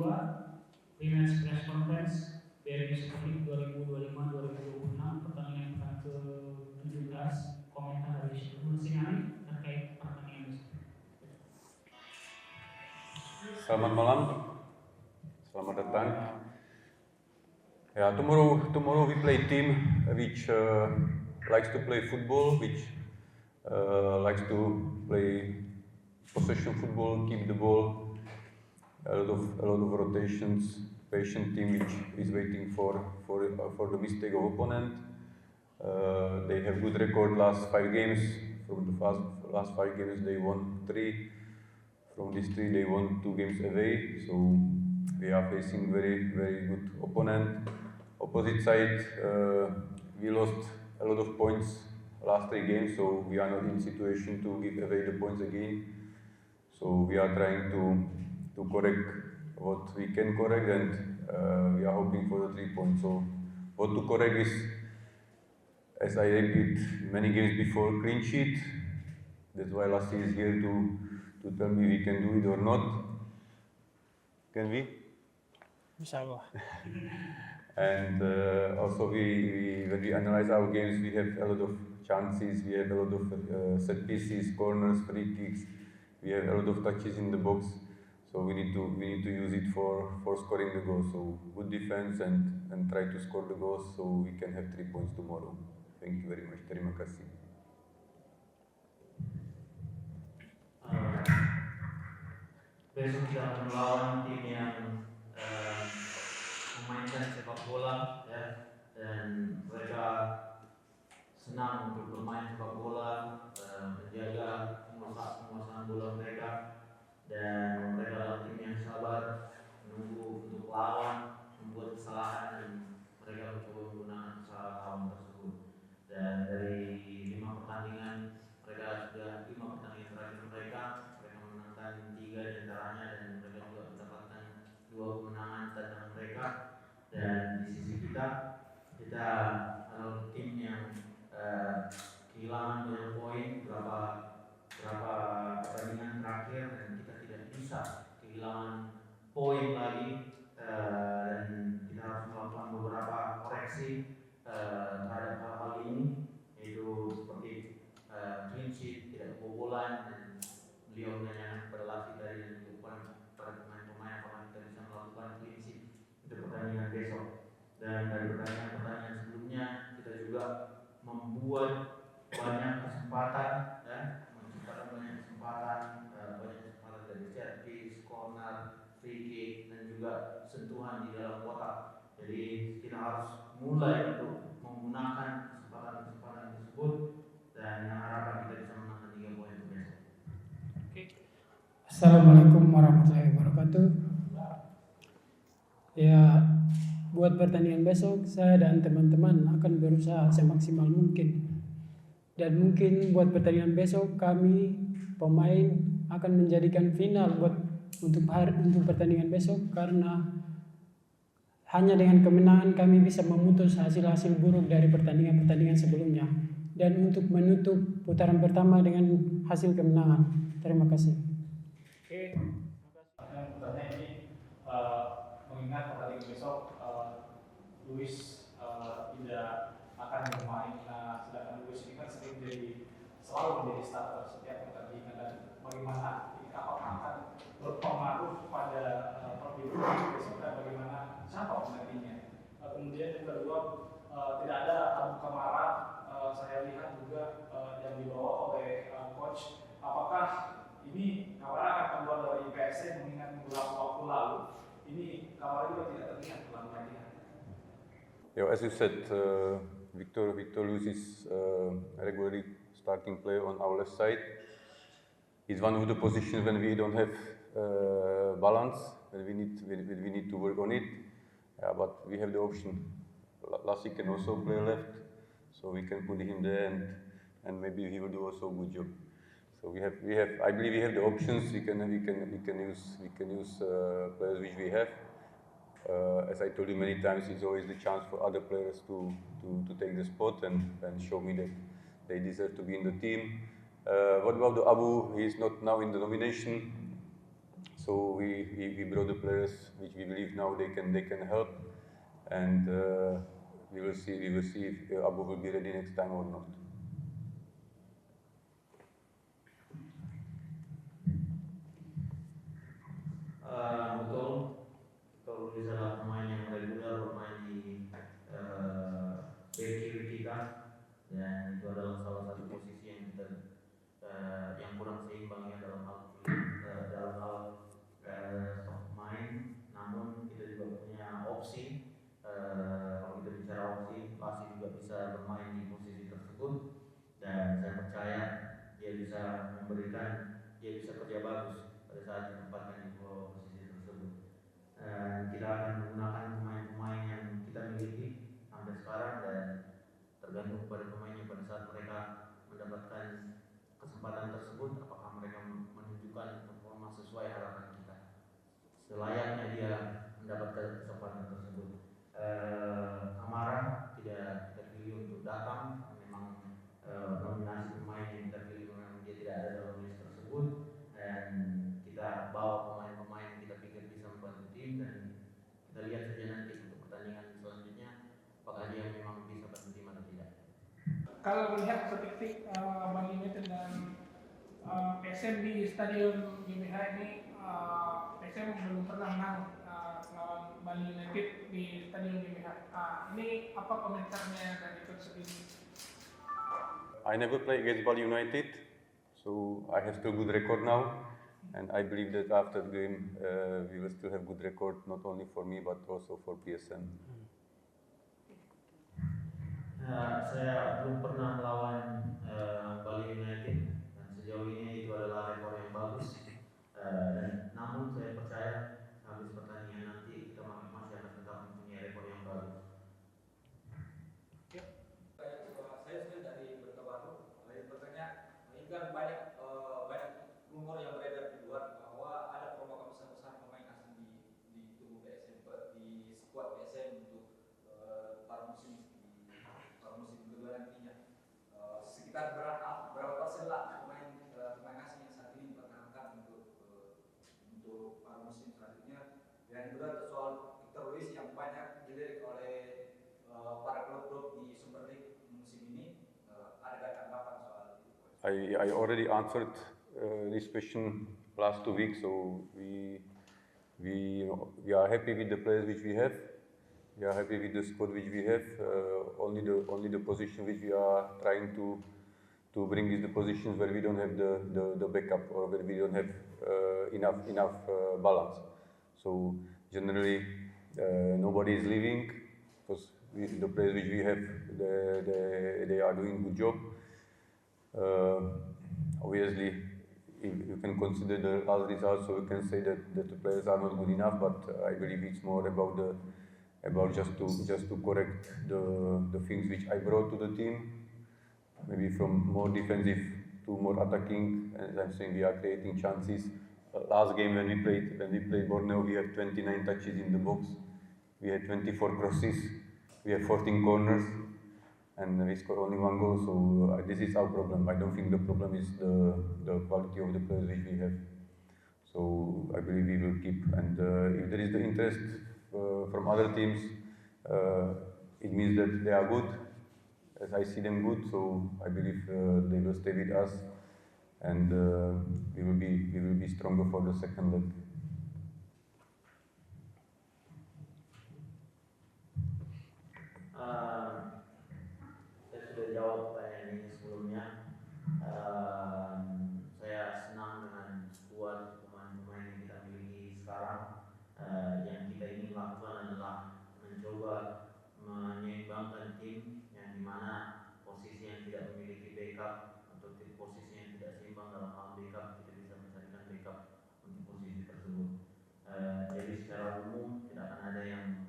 Pre-match press conference BRI Sportif 2025-2026 pertandingan ke-17, komentar dari Syukur Sinari terkait pertandingan besok. Selamat malam, selamat datang. Yeah, tomorrow we play team which likes to play football, which likes to play possession football, keep the ball, a lot of rotations, patient team which is waiting for the mistake of opponent. They have good record last 5 games. From the last 5 games they won 3. From these 3 they won 2 games away. So we are facing very good opponent. Opposite side, we lost a lot of points last 3 games, so we are not in situation to give away the points again. So we are trying to correct what we can correct, and we are hoping for the 3 points. So what to correct is, as I repeat many games before, clean sheet. That's why Lassi is here to tell me we can do it or not. Can we? Inshallah. And also when we analyze our games, we have a lot of chances, we have a lot of set pieces, corners, free kicks, we have a lot of touches in the box. So we need to use it for scoring the goals. So good defense and try to score the goals so we can have 3 points tomorrow. Thank you very much. Terima kasih. Besok kita akan melawan tim yang memainkan sepak bola, ya, dan mereka senang untuk bermain sepak bola, menjaga penguasaan bola mereka, dan mereka adalah tim yang sabar, menunggu untuk lawan, membuat kesalahan, dan mereka mencoba menggunakan kesalahan lawan tersebut. Dan dari 5 pertandingan terakhir mereka menangkan 3 diantaranya, dan mereka juga mendapatkan 2 kemenangan tandang mereka. Dan di sisi kita adalah tim yang kehilangan banyak poin berapa pertandingan terakhir, dan kita tidak bisa kehilangan poin lagi, dan kita harus melakukan beberapa koreksi terhadap hal ini, yaitu seperti clean sheet, tidak kebobolan, dan beliau menanyakan kepada Lassi tadi dan juga para pemain-pemain apakah kita bisa melakukan clean sheet untuk pertandingan besok. Dan dari pertandingan sebelumnya kita juga membuat banyak kesempatan, banyak kesempatan dari set piece, corner, free kick, dan juga sentuhan di dalam kotak. Jadi kita harus mulai untuk menggunakan kesempatan tersebut, dan yang harapan kita bisa menangkan 3 poin untuk besok. Assalamualaikum warahmatullahi wabarakatuh. Ya, buat pertandingan besok saya dan teman-teman akan berusaha semaksimal mungkin. Dan mungkin buat pertandingan besok kami pemain akan menjadikan final untuk pertandingan besok, karena hanya dengan kemenangan kami bisa memutus hasil-hasil buruk dari pertandingan-pertandingan sebelumnya, dan untuk menutup putaran pertama dengan hasil kemenangan. Terima kasih. Oke, pertanyaan ini mengingat pertandingan besok Luis tidak akan bermain. Sedangkan Luis ini kan selalu menjadi starter setiap pertandingan, dan bagaimana ini apakah akan berpengaruh pada performa besok, dan bagaimana siapa penggantinya. Kemudian yang kedua, tidak ada Abu Kamara, saya lihat juga yang dibawa oleh coach. Apakah ini Kamara akan keluar dari PSC mengingat beberapa waktu lalu ini Kamara juga tidak terlihat dalam latihan? As you said, Victor Luis is regularly starting player on our left side. He's one of the positions when we don't have balance, when we need to work on it. But we have the option. Lassi can also play left, so we can put him there, and maybe he will do also a good job. So we have. I believe we have the options. We can use players which we have. As I told you many times, it's always the chance for other players to take the spot and show me that they deserve to be in the team. What about the Abu? He is not now in the nomination, So we brought the players which we believe now they can help, and we will see if Abu will be ready next time or not. Betul, kalau Luis adalah pemain yang reguler bermain di back kiri kita, dan itu adalah salah satu posisi yang kita yang kurang seimbang ya dalam hal stok pemain. Namun kita juga punya opsi. Kalau kita bicara opsi, Lasi juga bisa bermain di posisi tersebut, dan saya percaya dia bisa kerja bagus pada saat ditempatkan di posisi tersebut. Kita akan menggunakan pemain-pemain yang kita miliki sampai sekarang, dan tergantung pada pemainnya pada saat mereka mendapatkan kesempatan tersebut, apakah mereka menunjukkan performa sesuai harapan kita. Selayaknya dia mendapatkan kesempatan tersebut. Amara tidak kita pilih untuk datang, memang nominasi pemain yang kita pilih memang dia tidak ada dalam list tersebut, dan kita bawa pemain-pemain yang kita pikir bisa membantu tim, dan kita lihat saja nanti untuk pertandingan selanjutnya apakah dia memang bisa bantu tim atau tidak. Kalau melihat statistik Bali United dan PSM di Stadion GBH ini, PSM belum pernah menang lawan Bali United di Stadion GBH. Ini apa komentarnya dari coach ini? I never played against Bali United, so I have still good record now, and I believe that after the game we will still have good record, not only for me but also for PSM. Saya belum pernah melawan Bali United, dan sejauh ini itu adalah rekor yang bagus. Dan namun saya percaya habis pertandingan nanti kita masih akan tetap mempunyai rekor yang bagus. Saya sendiri dari Berita Baru, bertanya, ini kan banyak rumor yang beredar di luar bahwa ada perombakan besar-besar pemain asing di tubuh PSM, di skuad PSM untuk paruh musim kedua nantinya. Sekitar berapa persen lah pemain asing yang saat ini dipertahankan untuk paruh musim selanjutnya. Dan juga soal Victor Luis yang banyak dilirik oleh para klub-klub di Super League musim ini, ada tanggapan soal itu? I already answered this question last 2 weeks, so we are happy with the players which we have. We are happy with the squad which we have. Only the position which we are trying to bring is the positions where we don't have the backup, or where we don't have enough balance. So generally nobody is leaving, because the players which we have, they are doing good job. Obviously, if you can consider the last results, so you can say that the players are not good enough, but I believe it's more about just to correct the things which I brought to the team, maybe from more defensive to more attacking. As I'm saying, we are creating chances. Last game when we played Borneo, we had 29 touches in the box, we had 24 crosses, we had 14 corners, and we scored only 1 goal. So this is our problem. I don't think the problem is the quality of the players which we have. So I believe we will keep, and if there is the interest from other teams, it means that they are good, as I see them good. So I believe they will stay with us, and we will be stronger for the second leg. Saya sudah jawab pertanyaan ini sebelumnya. Saya senang dengan skuad pemain-pemain yang kita miliki sekarang. Yang kita ingin lakukan adalah mencoba menyeimbangkan tim, yang dimana posisi yang tidak memiliki backup atau posisi yang tidak seimbang dalam hal backup, kita bisa mencarikan backup untuk posisi tersebut. Jadi secara umum tidak akan ada yang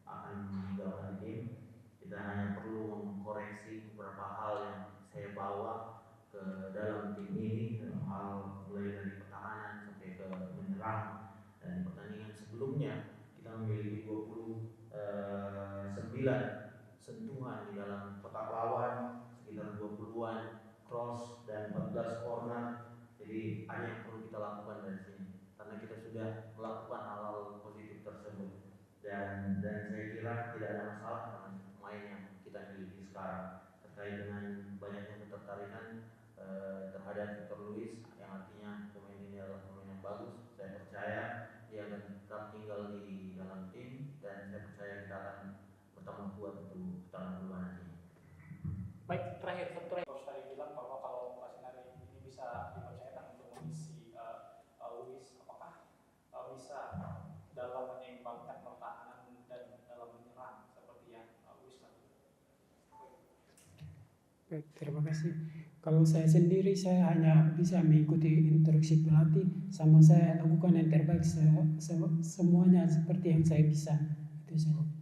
akan meninggalkan tim. Kita hanya perlu mengkoreksi beberapa hal yang saya bawa ke dalam tim ini, dalam hal mulai dari pertahanan sampai ke menyerang. Dan di pertandingan sebelumnya kita memiliki 29 sentuhan di dalam kotak lawan, sekitar 20-an cross dan 14 corner. Jadi ada yang perlu kita kita lakukan dari sini, karena kita sudah melakukan hal-hal positif tersebut, dan saya kira tidak ada masalah dengan pemain yang kita miliki sekarang terkait dengan banyaknya ketertarikan terhadap Victor Luis, yang artinya pemain ini adalah pemain yang bagus. Saya percaya dia akan tetap tinggal di dalam tim, dan saya percaya kita akan bertambah kuat untuk putaran kedua nanti. Baik, terakhir satu terakhir. Coach tadi bilang bahwa kalau Casinari ini bisa dipercayakan untuk mengisi Luis, apakah bisa dalam menyeimbangkan pertahanan dan dalam menyerang seperti yang Luis lakukan? Baik, terima kasih. Kalau saya sendiri, saya hanya bisa mengikuti instruksi pelatih, sama saya lakukan yang terbaik semuanya seperti yang saya bisa. Itu saja.